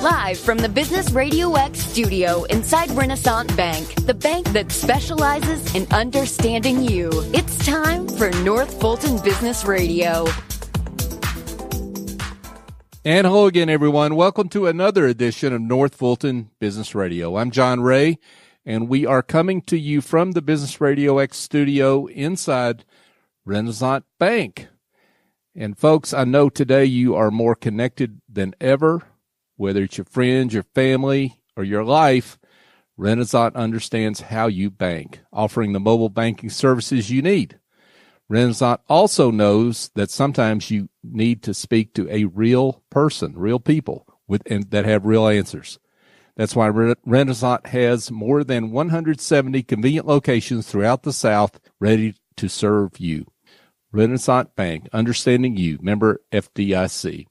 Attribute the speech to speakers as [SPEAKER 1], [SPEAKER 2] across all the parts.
[SPEAKER 1] Live from the Business Radio X studio inside Renaissance Bank, the bank that specializes in understanding you. It's time for North Fulton Business Radio.
[SPEAKER 2] And hello again, everyone. Welcome to another edition of North Fulton Business Radio. I'm John Ray, and we are coming to you from the Business Radio X studio inside Renaissance Bank. And folks, I know today you are more connected than ever. Whether it's your friends, your family, or your life, Renaissance understands how you bank, offering the mobile banking services you need. Renaissance also knows that sometimes you need to speak to a real person, real people that have real answers. That's why Renaissance has more than 170 convenient locations throughout the South ready to serve you. Renaissance Bank, understanding you, member FDIC.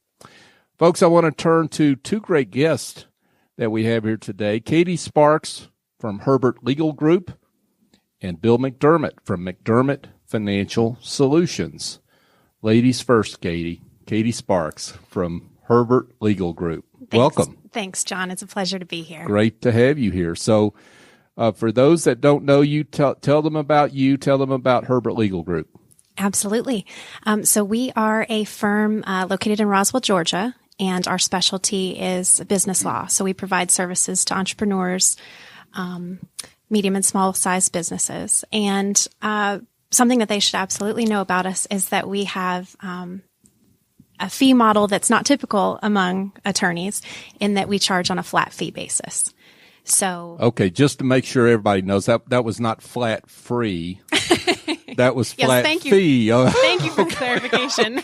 [SPEAKER 2] Folks, I want to turn to two great guests that we have here today. Katie Sparks from Herbert Legal Group and Bill McDermott from McDermott Financial Solutions. Ladies first, Katie. Katie Sparks from Herbert Legal Group.
[SPEAKER 3] Thanks.
[SPEAKER 2] Welcome.
[SPEAKER 3] Thanks, John. It's a pleasure to be here.
[SPEAKER 2] Great to have you here. So for those that don't know you, tell them about you. Tell them about Herbert Legal Group.
[SPEAKER 3] Absolutely. So we are a firm located in Roswell, Georgia, and our specialty is business law. So we provide services to entrepreneurs, medium and small size businesses. And something that they should absolutely know about us is that we have a fee model that's not typical among attorneys in that we charge on a flat fee basis. So
[SPEAKER 2] okay, just to make sure everybody knows that was not flat free. That was flat fee.
[SPEAKER 3] Thank you for the clarification.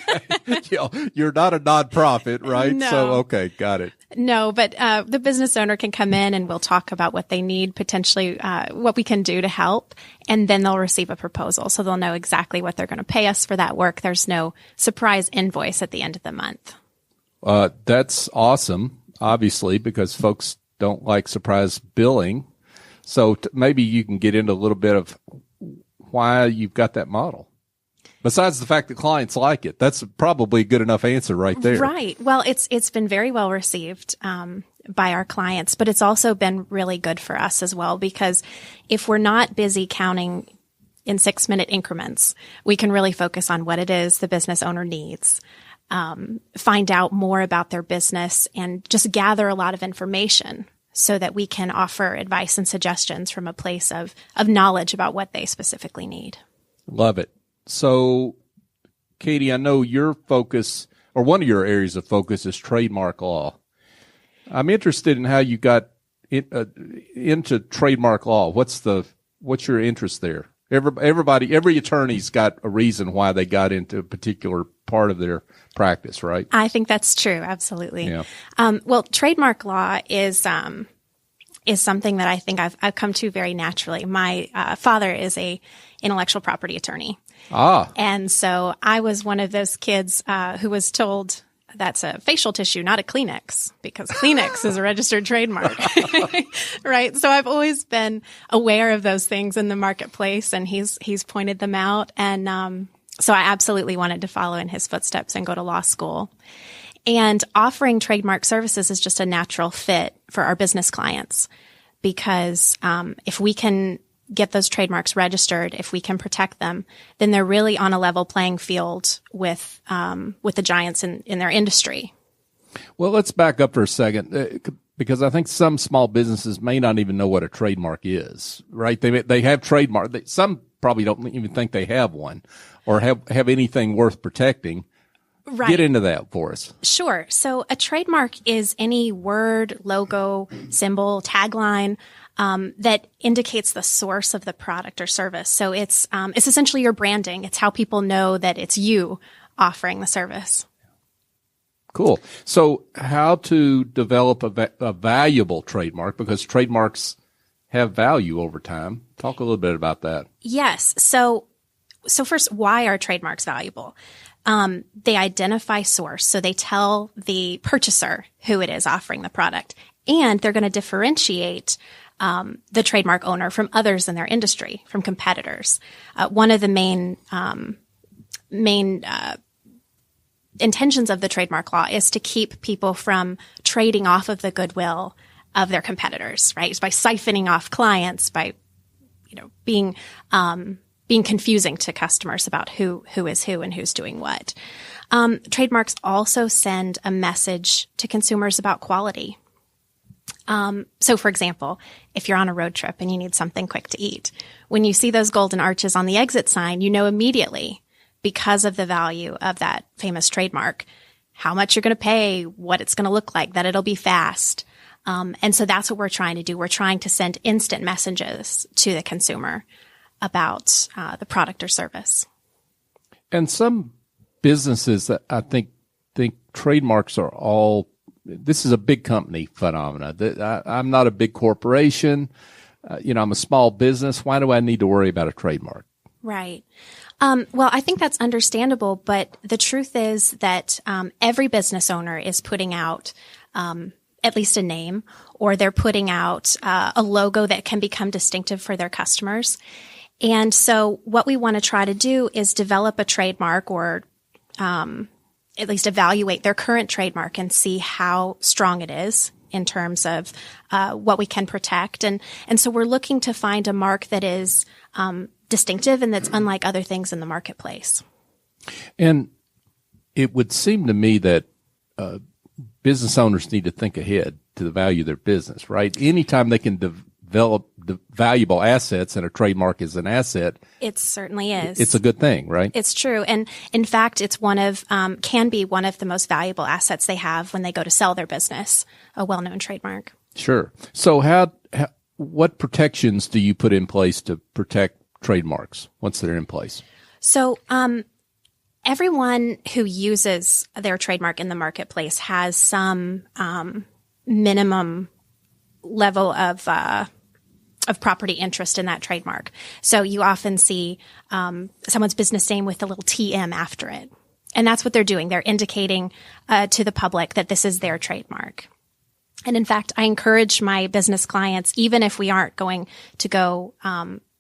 [SPEAKER 2] You're not a nonprofit, right?
[SPEAKER 3] No.
[SPEAKER 2] So, okay, got it.
[SPEAKER 3] No, but the business owner can come in and we'll talk about what they need, potentially what we can do to help, and then they'll receive a proposal. So they'll know exactly what they're going to pay us for that work. There's no surprise invoice at the end of the month.
[SPEAKER 2] That's awesome, obviously, because folks don't like surprise billing. So maybe you can get into a little bit of why you've got that model. Besides the fact that clients like it, that's probably a good enough answer right there.
[SPEAKER 3] Right. Well, it's been very well received by our clients, but it's also been really good for us as well, because if we're not busy counting in 6-minute increments, we can really focus on what it is the business owner needs, find out more about their business, and just gather a lot of information so that we can offer advice and suggestions from a place of knowledge about what they specifically need.
[SPEAKER 2] Love it. So, Katie, I know your focus, or one of your areas of focus, is trademark law. I'm interested in how you got into trademark law. What's your interest there? Every attorney's got a reason why they got into a particular part of their practice, right?
[SPEAKER 3] I think that's true. Absolutely.
[SPEAKER 2] Yeah.
[SPEAKER 3] Well, trademark law is something that I think I've come to very naturally. My father is a intellectual property attorney. And so I was one of those kids who was told that's a facial tissue, not a Kleenex, because Kleenex is a registered trademark. Right. So I've always been aware of those things in the marketplace, and he's pointed them out. And so I absolutely wanted to follow in his footsteps and go to law school. And offering trademark services is just a natural fit for our business clients, because if we can get those trademarks registered, if we can protect them, then they're really on a level playing field with the giants in their industry.
[SPEAKER 2] Well, let's back up for a second, because I think some small businesses may not even know what a trademark is, right? They have trademark. Some probably don't even think they have one or have anything worth protecting.
[SPEAKER 3] Right.
[SPEAKER 2] Get into that for us.
[SPEAKER 3] Sure. So a trademark is any word, logo, symbol, tagline that indicates the source of the product or service. So it's essentially your branding. It's how people know that it's you offering the service.
[SPEAKER 2] Cool. So how to develop a valuable trademark, because trademarks have value over time. Talk a little bit about that.
[SPEAKER 3] Yes. So first, why are trademarks valuable? They identify source. So they tell the purchaser who it is offering the product, and they're going to differentiate the trademark owner from others in their industry, from competitors. One of the main intentions of the trademark law is to keep people from trading off of the goodwill of their competitors, right? It's by siphoning off clients, by, being confusing to customers about who is who and who's doing what. Trademarks also send a message to consumers about quality. So for example, if you're on a road trip and you need something quick to eat, when you see those golden arches on the exit sign, you know immediately, because of the value of that famous trademark, how much you're going to pay, what it's going to look like, that it'll be fast. And so that's what we're trying to do. We're trying to send instant messages to the consumer about the product or service.
[SPEAKER 2] And some businesses that I think trademarks are all, this is a big company phenomena. I'm not a big corporation. I'm a small business. Why do I need to worry about a trademark?
[SPEAKER 3] Right. Well, I think that's understandable, but the truth is that every business owner is putting out at least a name, or they're putting out a logo that can become distinctive for their customers. And so what we want to try to do is develop a trademark, or at least evaluate their current trademark and see how strong it is in terms of what we can protect. And so we're looking to find a mark that is distinctive and that's unlike other things in the marketplace. And
[SPEAKER 2] it would seem to me that business owners need to think ahead to the value of their business, right? Anytime they can develop the valuable assets, and a trademark is an asset.
[SPEAKER 3] It certainly is.
[SPEAKER 2] It's a good thing, right?
[SPEAKER 3] It's true. And in fact, it's can be one of the most valuable assets they have when they go to sell their business, a well-known trademark.
[SPEAKER 2] Sure. So what protections do you put in place to protect trademarks once they're in place?
[SPEAKER 3] So, everyone who uses their trademark in the marketplace has some minimum level of property interest in that trademark. So you often see someone's business name with a little TM after it. And that's what they're doing. They're indicating to the public that this is their trademark. And in fact, I encourage my business clients, even if we aren't going to go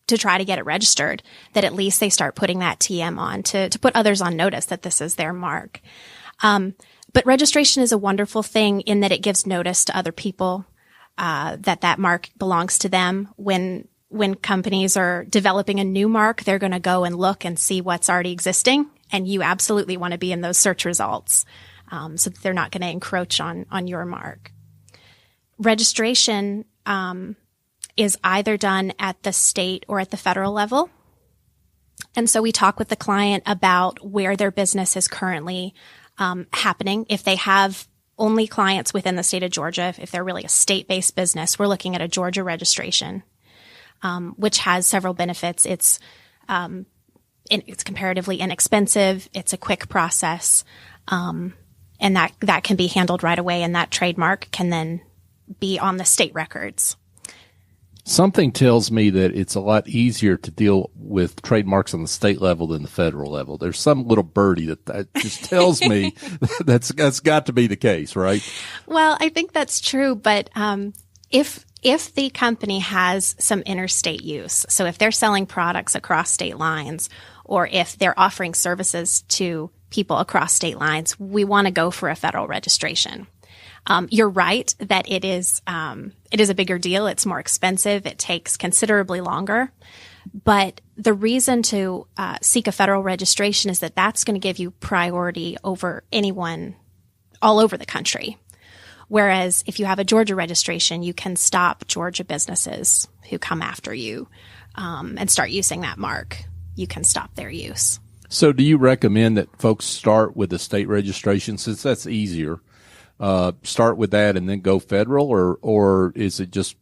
[SPEAKER 3] to try to get it registered, that at least they start putting that TM on to put others on notice that this is their mark. But registration is a wonderful thing in that it gives notice to other people that mark belongs to them. When companies are developing a new mark, they're going to go and look and see what's already existing, and you absolutely want to be in those search results so that they're not going to encroach on your mark. Registration is either done at the state or at the federal level. And so we talk with the client about where their business is currently happening. If they have only clients within the state of Georgia, if they're really a state-based business, we're looking at a Georgia registration, which has several benefits. It's comparatively inexpensive. It's a quick process. And that can be handled right away, and that trademark can then be on the state records.
[SPEAKER 2] Something tells me that it's a lot easier to deal with trademarks on the state level than the federal level. There's some little birdie that just tells me that's got to be the case, right?
[SPEAKER 3] Well, I think that's true, but if the company has some interstate use, so if they're selling products across state lines, or if they're offering services to people across state lines, we want to go for a federal registration. You're right that it is a bigger deal. It's more expensive. It takes considerably longer. But the reason to seek a federal registration is that that's going to give you priority over anyone all over the country. Whereas if you have a Georgia registration, you can stop Georgia businesses who come after you and start using that mark. You can stop their use.
[SPEAKER 2] So do you recommend that folks start with the state registration, since that's easier? Start with that and then go federal, or is it just,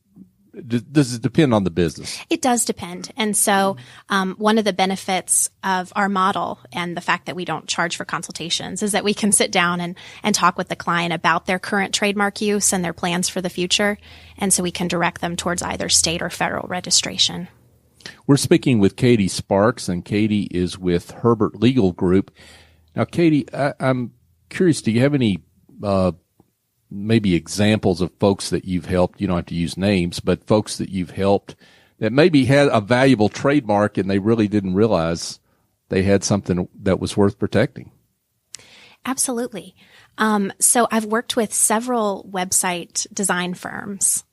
[SPEAKER 2] does it depend on the business?
[SPEAKER 3] It does depend. And so, one of the benefits of our model and the fact that we don't charge for consultations is that we can sit down and talk with the client about their current trademark use and their plans for the future. And so we can direct them towards either state or federal registration.
[SPEAKER 2] We're speaking with Katie Sparks, and Katie is with Herbert Legal Group. Now, Katie, I'm curious, do you have any maybe examples of folks that you've helped? You don't have to use names, but folks that you've helped that maybe had a valuable trademark and they really didn't realize they had something that was worth protecting.
[SPEAKER 3] Absolutely. So I've worked with several website design firms.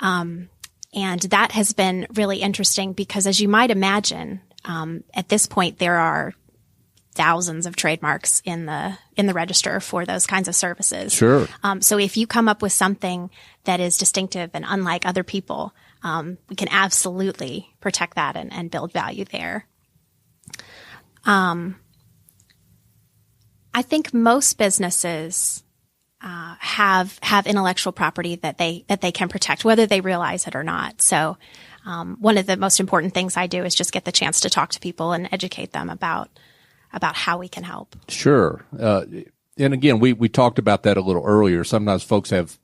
[SPEAKER 3] And that has been really interesting because, as you might imagine, at this point, there are thousands of trademarks in the register for those kinds of services.
[SPEAKER 2] Sure.
[SPEAKER 3] So if you come up with something that is distinctive and unlike other people, we can absolutely protect that and build value there. I think most businesses have intellectual property that they can protect, whether they realize it or not. So one of the most important things I do is just get the chance to talk to people and educate them about how we can help.
[SPEAKER 2] Sure. And again, we talked about that a little earlier. Sometimes folks have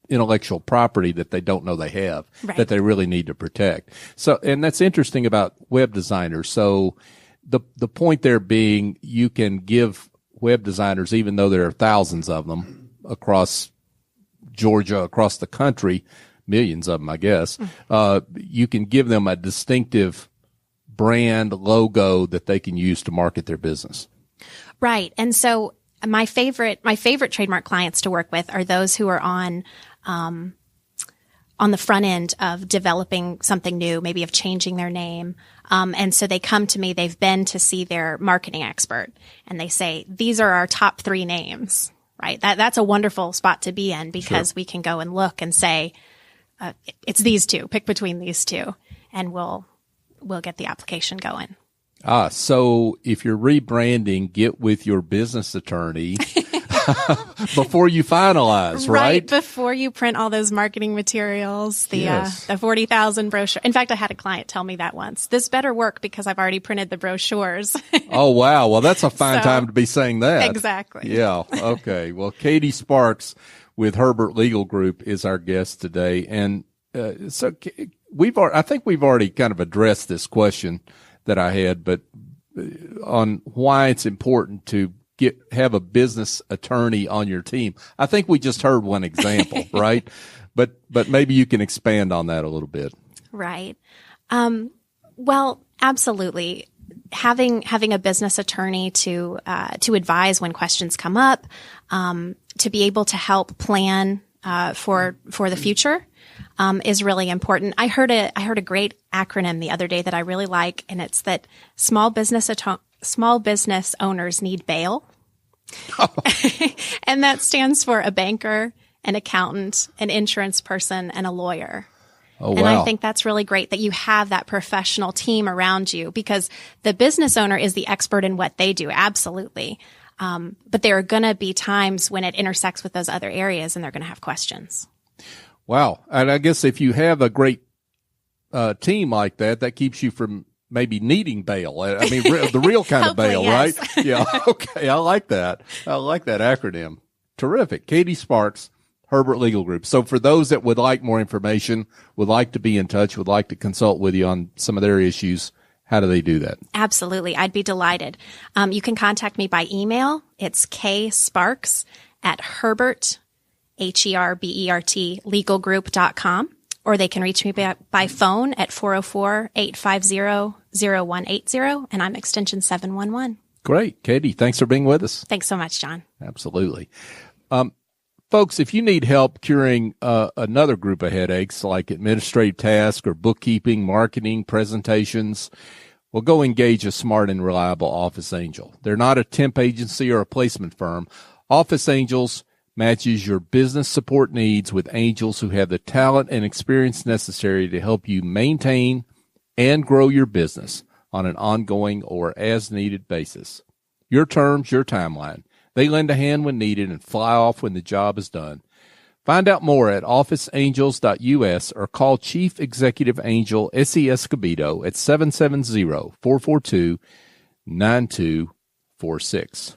[SPEAKER 2] intellectual property that they don't know they have, right, that they really need to protect. So, and that's interesting about web designers. So the point there being, you can give web designers, even though there are thousands of them across Georgia, across the country, millions of them, I guess, you can give them a distinctive brand logo that they can use to market their business.
[SPEAKER 3] Right. And so my favorite trademark clients to work with are those who are on the front end of developing something new, maybe of changing their name. And so they come to me, they've been to see their marketing expert, and they say, these are our top 3 names, right? That's a wonderful spot to be in because sure, we can go and look and say, it's these 2, pick between these 2, and we'll get the application going.
[SPEAKER 2] So if you're rebranding, get with your business attorney before you finalize, right?
[SPEAKER 3] Right, before you print all those marketing materials, the 40,000 brochure. In fact, I had a client tell me that once. This better work because I've already printed the brochures.
[SPEAKER 2] Oh, wow. Well, that's a fine time to be saying that.
[SPEAKER 3] Exactly.
[SPEAKER 2] Yeah. Okay. Well, Katie Sparks with Herbert Legal Group is our guest today. And so I think we've already kind of addressed this question that I had, but on why it's important to have a business attorney on your team. I think we just heard one example, right? But maybe you can expand on that a little bit.
[SPEAKER 3] Right. Well, absolutely. Having a business attorney to advise when questions come up, to be able to help plan for the future is really important. I heard a great acronym the other day that I really like, and it's that small business owners need bail. Oh. And that stands for a banker, an accountant, an insurance person, and a lawyer.
[SPEAKER 2] Oh, wow.
[SPEAKER 3] And I think that's really great that you have that professional team around you, because the business owner is the expert in what they do. Absolutely. But there are going to be times when it intersects with those other areas and they're going to have questions. Wow.
[SPEAKER 2] And I guess if you have a great team like that, that keeps you from maybe needing bail. I mean, the real kind of bail,
[SPEAKER 3] yes,
[SPEAKER 2] right? Yeah. Okay. I like that. I like that acronym. Terrific. Katie Sparks, Herbert Legal Group. So for those that would like more information, would like to be in touch, would like to consult with you on some of their issues, how do they do that?
[SPEAKER 3] Absolutely. I'd be delighted. You can contact me by email. It's ksparks@Herbert, HERBERT, legalgroup.com. Or they can reach me by phone at 404-850-0180, and I'm extension 711.
[SPEAKER 2] Great. Katie, thanks for being with us.
[SPEAKER 3] Thanks so much, John.
[SPEAKER 2] Absolutely. Folks, if you need help curing another group of headaches like administrative tasks or bookkeeping, marketing, presentations, well, go engage a smart and reliable Office Angel. They're not a temp agency or a placement firm. Office Angels matches your business support needs with angels who have the talent and experience necessary to help you maintain and grow your business on an ongoing or as-needed basis. Your terms, your timeline. They lend a hand when needed and fly off when the job is done. Find out more at officeangels.us or call Chief Executive Angel S.E. Escobedo at 770-442-9246.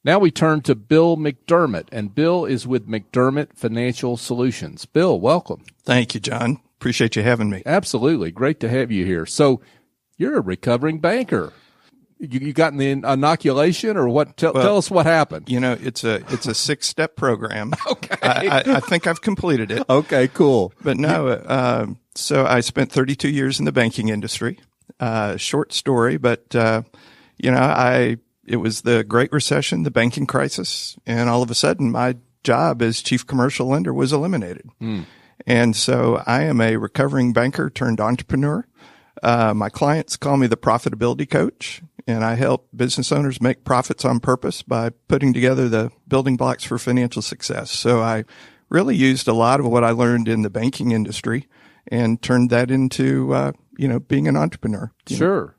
[SPEAKER 2] Now we turn to Bill McDermott, and Bill is with McDermott Financial Solutions. Bill, welcome.
[SPEAKER 4] Thank you, John. Appreciate you having me.
[SPEAKER 2] Absolutely. Great to have you here. So you're a recovering banker. You gotten the inoculation or what? Tell us what happened.
[SPEAKER 4] You know, it's a 6-step program.
[SPEAKER 2] Okay.
[SPEAKER 4] I think I've completed it.
[SPEAKER 2] Okay, cool.
[SPEAKER 4] But no, so I spent 32 years in the banking industry. Short story, but, I it was the Great Recession, the banking crisis, and all of a sudden my job as chief commercial lender was eliminated. And so I am a recovering banker turned entrepreneur. My clients call me the profitability coach, and I help business owners make profits on purpose by putting together the building blocks for financial success. So I really used a lot of what I learned in the banking industry and turned that into, being an entrepreneur.
[SPEAKER 2] Sure.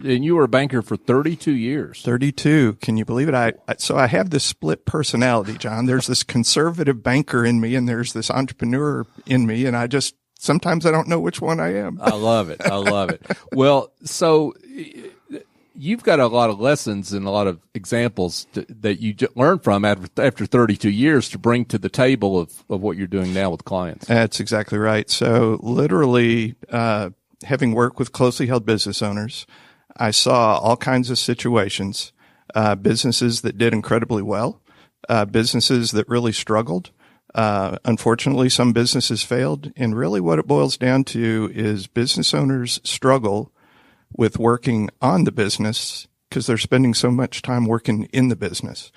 [SPEAKER 2] And you were a banker for 32 years.
[SPEAKER 4] 32. Can you believe it? So I have this split personality, John. There's this conservative banker in me and there's this entrepreneur in me. And sometimes I don't know which one I am.
[SPEAKER 2] I love it. Well, so you've got a lot of lessons and a lot of examples that you learned from after 32 years to bring to the table of what you're doing now with clients.
[SPEAKER 4] That's exactly right. So literally, having worked with closely held business owners, I saw all kinds of situations, businesses that did incredibly well, businesses that really struggled. Unfortunately, some businesses failed. And really what it boils down to is business owners struggle with working on the business because they're spending so much time working in the business.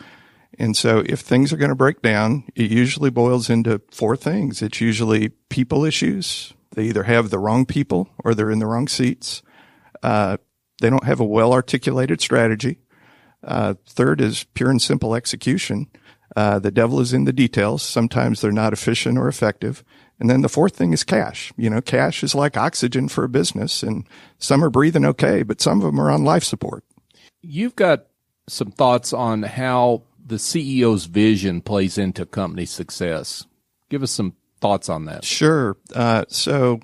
[SPEAKER 4] And so if things are going to break down, it usually boils into four things. It's usually people issues. They either have the wrong people or they're in the wrong seats. They don't have a well-articulated strategy. Third is pure and simple execution. The devil is in the details. Sometimes they're not efficient or effective. And then the fourth thing is cash. Cash is like oxygen for a business, and some are breathing okay, but some of them are on life support.
[SPEAKER 2] You've got some thoughts on how the CEO's vision plays into company success. Give us some thoughts on that.
[SPEAKER 4] Sure. So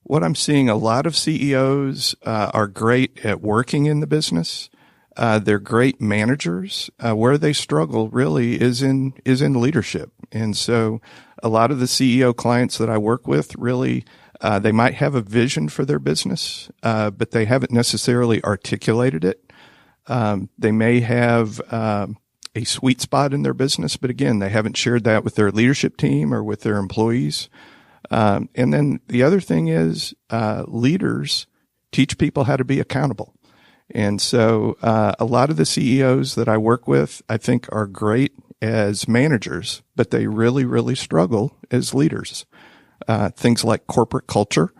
[SPEAKER 4] what I'm seeing, a lot of CEOs are great at working in the business. They're great managers. Where they struggle really is in leadership. And so a lot of the CEO clients that I work with really, they might have a vision for their business, but they haven't necessarily articulated it. They may have a sweet spot in their business, but again, they haven't shared that with their leadership team or with their employees. And then the other thing is, leaders teach people how to be accountable. And so, a lot of the CEOs that I work with, I think are great as managers, but they really, really struggle as leaders. Things like corporate culture,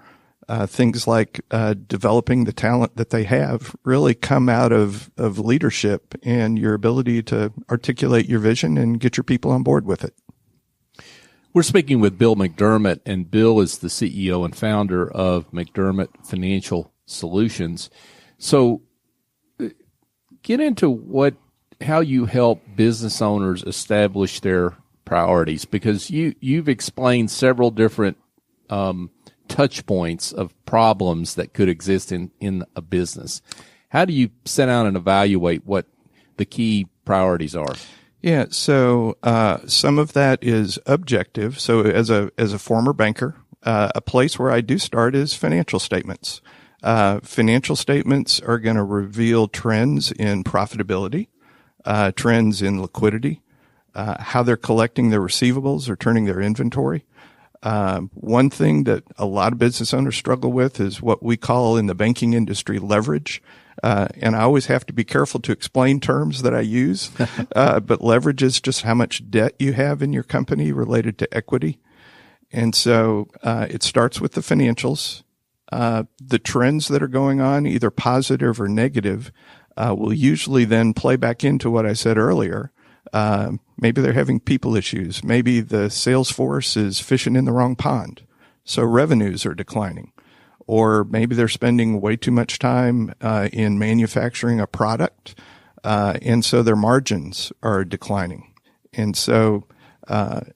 [SPEAKER 4] things like developing the talent that they have really come out of leadership and your ability to articulate your vision and get your people on board with it.
[SPEAKER 2] We're speaking with Bill McDermott, and Bill is the CEO and founder of McDermott Financial Solutions. So get into how you help business owners establish their priorities, because you've explained several different touch points of problems that could exist in a business. How do you sit down and evaluate what the key priorities are?
[SPEAKER 4] Yeah. So, some of that is objective. So as a former banker, a place where I do start is financial statements. Financial statements are going to reveal trends in profitability, trends in liquidity, how they're collecting their receivables or turning their inventory. One thing that a lot of business owners struggle with is what we call in the banking industry leverage. And I always have to be careful to explain terms that I use. But leverage is just how much debt you have in your company related to equity. And so, it starts with the financials. The trends that are going on, either positive or negative, will usually then play back into what I said earlier. Maybe they're having people issues. Maybe the sales force is fishing in the wrong pond, so revenues are declining. Or maybe they're spending way too much time in manufacturing a product, and so their margins are declining. And so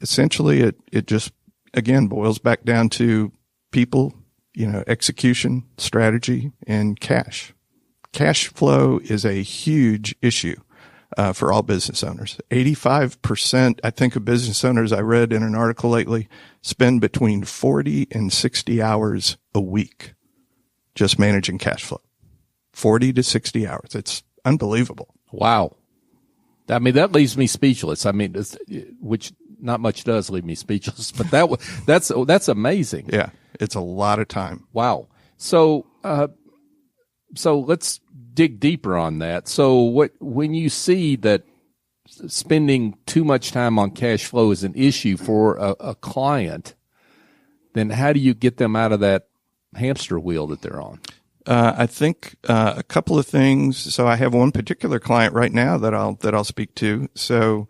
[SPEAKER 4] essentially it just, again, boils back down to people, execution, strategy, and cash. Cash flow is a huge issue for all business owners. 85%, I think, of business owners, I read in an article lately, spend between 40 and 60 hours a week just managing cash flow. 40 to 60 hours. It's unbelievable.
[SPEAKER 2] Wow. I mean, that leaves me speechless. I mean, which not much does leave me speechless, but that's amazing.
[SPEAKER 4] Yeah. It's a lot of time.
[SPEAKER 2] Wow. So let's dig deeper on that. So when you see that spending too much time on cash flow is an issue for a client, then how do you get them out of that hamster wheel that they're on?
[SPEAKER 4] I think a couple of things. So I have one particular client right now that I'll speak to. So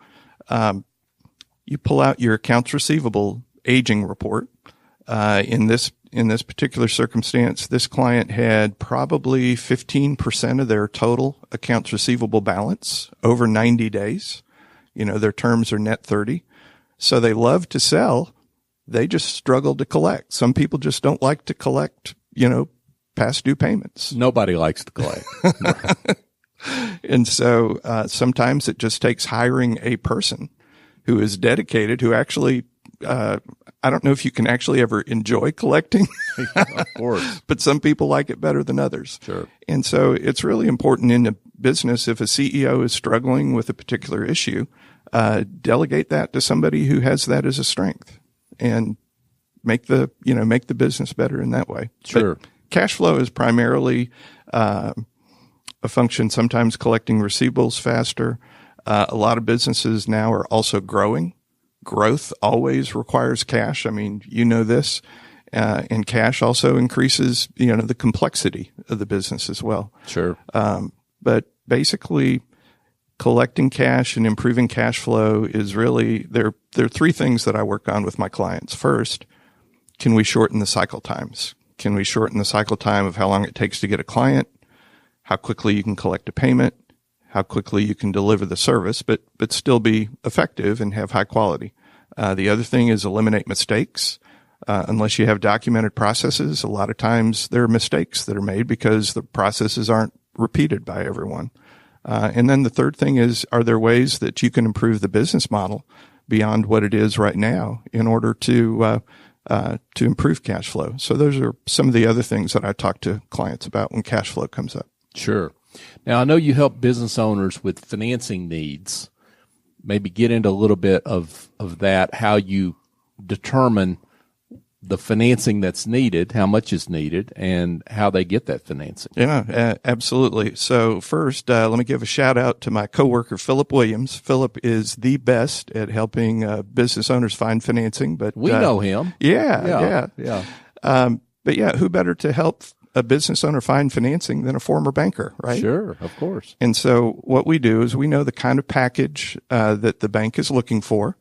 [SPEAKER 4] you pull out your accounts receivable aging report. In this particular circumstance, this client had probably 15% of their total accounts receivable balance over 90 days. Their terms are net 30. So they love to sell. They just struggle to collect. Some people just don't like to collect, past due payments.
[SPEAKER 2] Nobody likes to collect.
[SPEAKER 4] And so sometimes it just takes hiring a person who is dedicated, who actually, I don't know if you can actually ever enjoy collecting.
[SPEAKER 2] Of course.
[SPEAKER 4] But some people like it better than others.
[SPEAKER 2] Sure.
[SPEAKER 4] And so it's really important in a business, if a CEO is struggling with a particular issue, delegate that to somebody who has that as a strength and make the business better in that way.
[SPEAKER 2] Sure.
[SPEAKER 4] But cash flow is primarily a function, sometimes collecting receivables faster. A lot of businesses now are also growing. Growth always requires cash. I mean, this, and cash also increases, the complexity of the business as well.
[SPEAKER 2] Sure.
[SPEAKER 4] But basically, collecting cash and improving cash flow is really, there are three things that I work on with my clients. First, can we shorten the cycle times? Can we shorten the cycle time of how long it takes to get a client, how quickly you can collect a payment, how quickly you can deliver the service, but still be effective and have high quality. The other thing is eliminate mistakes. Unless you have documented processes, a lot of times there are mistakes that are made because the processes aren't repeated by everyone. And then the third thing is, are there ways that you can improve the business model beyond what it is right now in order to improve cash flow? So those are some of the other things that I talk to clients about when cash flow comes up.
[SPEAKER 2] Sure. Now, I know you help business owners with financing needs. Maybe get into a little bit of that, how you determine the financing that's needed, how much is needed, and how they get that financing.
[SPEAKER 4] Yeah, absolutely. So first, let me give a shout out to my coworker, Philip Williams. Philip is the best at helping business owners find financing. But
[SPEAKER 2] we know him.
[SPEAKER 4] Yeah.
[SPEAKER 2] But
[SPEAKER 4] yeah, who better to help a business owner find financing than a former banker, right?
[SPEAKER 2] Sure, of course.
[SPEAKER 4] And so what we do is we know the kind of package that the bank is looking for.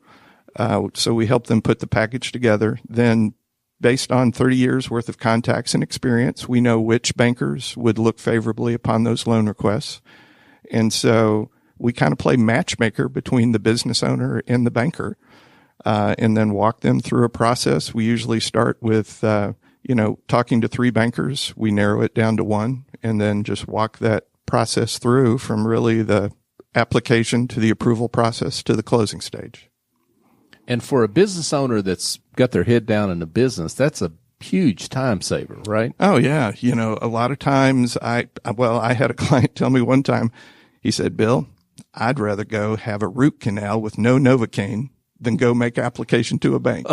[SPEAKER 4] So we help them put the package together. Then based on 30 years worth of contacts and experience, we know which bankers would look favorably upon those loan requests. And so we kind of play matchmaker between the business owner and the banker, and then walk them through a process. We usually start with, talking to three bankers. We narrow it down to one and then just walk that process through from really the application to the approval process to the closing stage.
[SPEAKER 2] And for a business owner that's got their head down in the business, that's a huge time saver, right?
[SPEAKER 4] Oh, yeah. A lot of times I had a client tell me one time, he said, Bill, I'd rather go have a root canal with no Novocaine than go make application to a bank.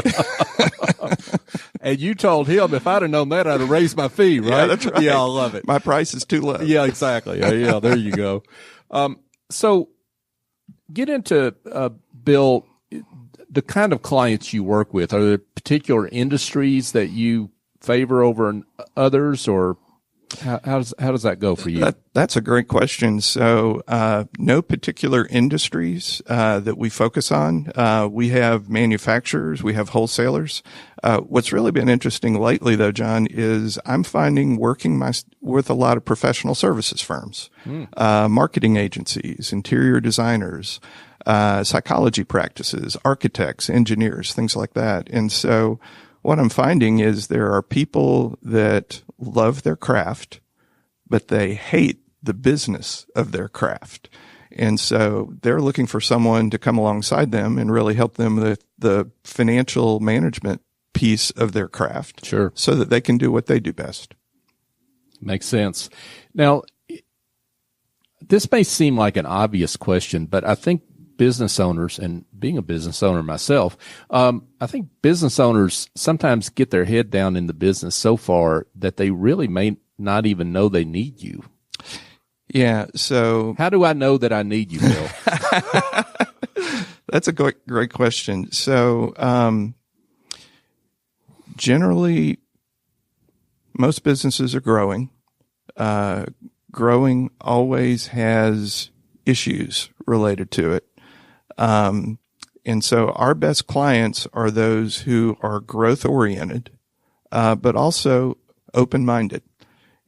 [SPEAKER 2] And you told him, if I'd have known that, I'd have raised my fee, right?
[SPEAKER 4] Yeah, that's right.
[SPEAKER 2] Yeah, I love it.
[SPEAKER 4] My price is too low.
[SPEAKER 2] Yeah, exactly. Yeah, there you go. So get into, Bill, the kind of clients you work with. Are there particular industries that you favor over others, or how does that go for you?
[SPEAKER 4] That's a great question. So, no particular industries that we focus on. We have manufacturers, we have wholesalers. What's really been interesting lately, though, John, is I'm finding working with a lot of professional services firms, marketing agencies, interior designers, psychology practices, architects, engineers, things like that. And so what I'm finding is there are people that love their craft, but they hate the business of their craft. And so they're looking for someone to come alongside them and really help them with the financial management piece of their craft.
[SPEAKER 2] Sure.
[SPEAKER 4] So that they can do what they do best.
[SPEAKER 2] Makes sense. Now, this may seem like an obvious question, but I think business owners, and being a business owner myself, I think business owners sometimes get their head down in the business so far that they really may not even know they need you.
[SPEAKER 4] Yeah. So
[SPEAKER 2] how do I know that I need you, Bill?
[SPEAKER 4] That's a great question. So, generally, most businesses are growing. Growing always has issues related to it. And so our best clients are those who are growth oriented, but also open-minded.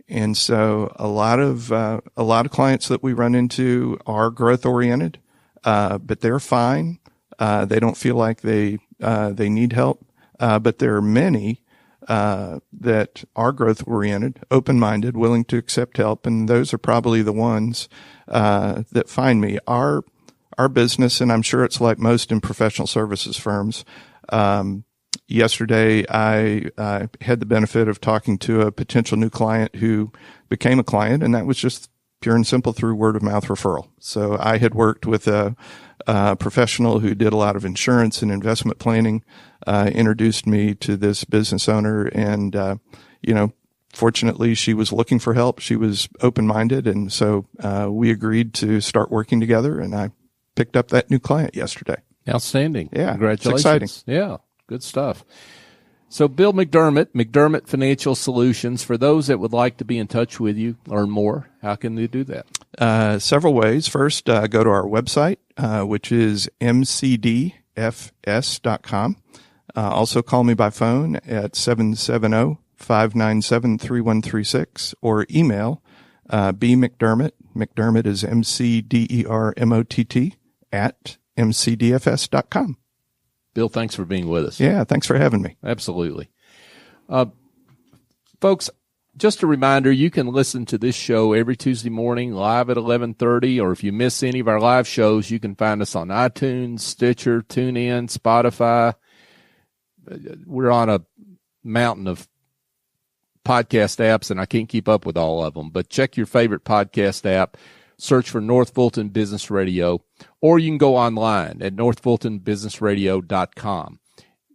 [SPEAKER 4] And so a lot of clients that we run into are growth oriented, but they're fine. They don't feel like they need help. But there are many, that are growth oriented, open minded, willing to accept help. And those are probably the ones, that find me. Our business, and I'm sure it's like most in professional services firms. Yesterday, I had the benefit of talking to a potential new client who became a client, and that was just pure and simple through word of mouth referral. So I had worked with a professional who did a lot of insurance and investment planning, introduced me to this business owner, and fortunately, she was looking for help. She was open-minded, and so we agreed to start working together, and I picked up that new client yesterday.
[SPEAKER 2] Outstanding.
[SPEAKER 4] Yeah.
[SPEAKER 2] Congratulations.
[SPEAKER 4] It's exciting.
[SPEAKER 2] Yeah. Good stuff. So Bill McDermott Financial Solutions, for those that would like to be in touch with you, learn more, how can they do that?
[SPEAKER 4] Several ways. First, go to our website, which is mcdfs.com. Also call me by phone at 770-597-3136 or email bmcdermott. McDermott is McDermott at mcdfs.com.
[SPEAKER 2] Bill, thanks for being with us.
[SPEAKER 4] Yeah, thanks for having me.
[SPEAKER 2] Absolutely. Folks, just a reminder, you can listen to this show every Tuesday morning live at 11:30, or if you miss any of our live shows, you can find us on iTunes, Stitcher, TuneIn, Spotify. We're on a mountain of podcast apps, and I can't keep up with all of them, but check your favorite podcast app. Search for North Fulton Business Radio, or you can go online at northfultonbusinessradio.com.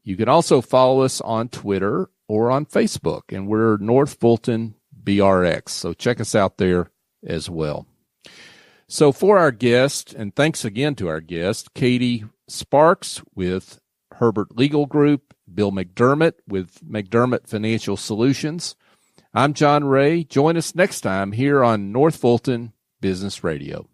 [SPEAKER 2] You can also follow us on Twitter or on Facebook, and we're North Fulton BRX. So check us out there as well. So for our guest, and thanks again to our guest, Katie Sparks with Herbert Legal Group, Bill McDermott with McDermott Financial Solutions. I'm John Ray. Join us next time here on North Fulton Business Radio.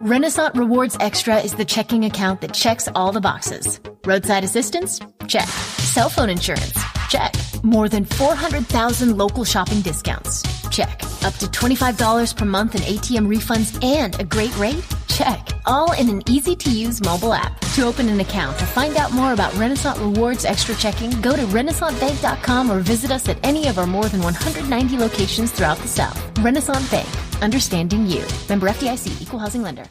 [SPEAKER 5] Renaissance Rewards Extra is the checking account that checks all the boxes. Roadside assistance? Check. Cell phone insurance? Check. More than 400,000 local shopping discounts? Check. Up to $25 per month in ATM refunds and a great rate? Check. All in an easy-to-use mobile app. To open an account or find out more about Renaissance Rewards Extra Checking, go to renaissancebank.com or visit us at any of our more than 190 locations throughout the South. Renaissance Bank. Understanding you. Member FDIC. Equal housing lender.